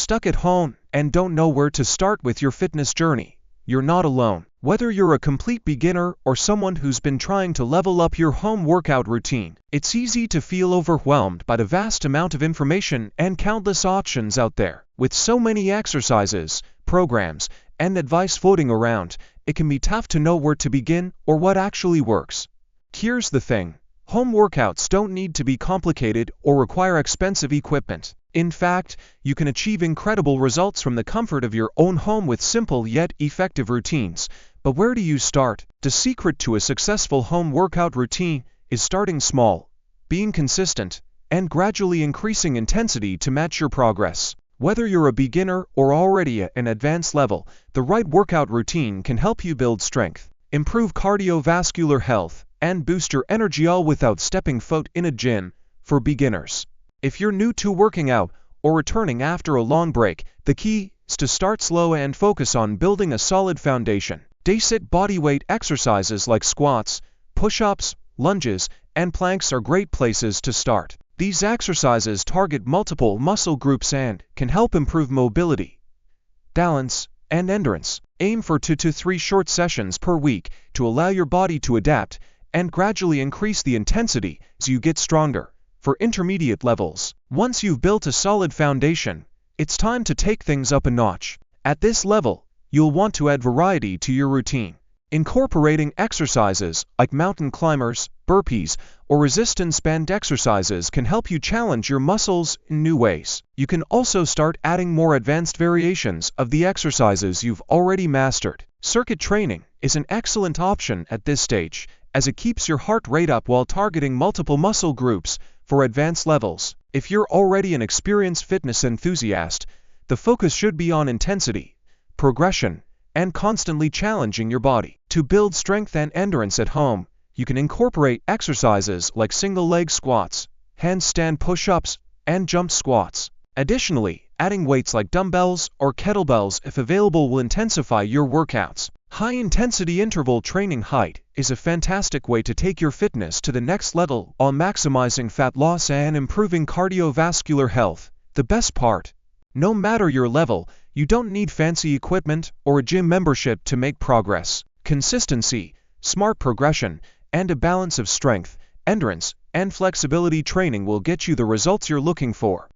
stuck at home and don't know where to start with your fitness journey, you're not alone. Whether you're a complete beginner or someone who's been trying to level up your home workout routine, it's easy to feel overwhelmed by the vast amount of information and countless options out there. With so many exercises, programs, and advice floating around, it can be tough to know where to begin or what actually works. Here's the thing. Home workouts don't need to be complicated or require expensive equipment. In fact, you can achieve incredible results from the comfort of your own home with simple yet effective routines. But where do you start? The secret to a successful home workout routine is starting small, being consistent, and gradually increasing intensity to match your progress. Whether you're a beginner or already at an advanced level, the right workout routine can help you build strength, improve cardiovascular health, and boost your energy all without stepping foot in a gym. For beginners, if you're new to working out or returning after a long break, the key is to start slow and focus on building a solid foundation. Basic bodyweight exercises like squats, push-ups, lunges, and planks are great places to start. These exercises target multiple muscle groups and can help improve mobility, balance, and endurance. Aim for 2 to 3 short sessions per week to allow your body to adapt and gradually increase the intensity as you get stronger. For intermediate levels, once you've built a solid foundation, it's time to take things up a notch. At this level, you'll want to add variety to your routine. Incorporating exercises like mountain climbers, burpees, or resistance band exercises can help you challenge your muscles in new ways. You can also start adding more advanced variations of the exercises you've already mastered. Circuit training is an excellent option at this stage, as it keeps your heart rate up while targeting multiple muscle groups. For advanced levels, if you're already an experienced fitness enthusiast, the focus should be on intensity, progression, and constantly challenging your body. To build strength and endurance at home, you can incorporate exercises like single-leg squats, handstand push-ups, and jump squats. Additionally, adding weights like dumbbells or kettlebells if available will intensify your workouts. High-intensity interval training height is a fantastic way to take your fitness to the next level while maximizing fat loss and improving cardiovascular health. The best part, no matter your level, you don't need fancy equipment or a gym membership to make progress. Consistency, smart progression, and a balance of strength, endurance, and flexibility training will get you the results you're looking for.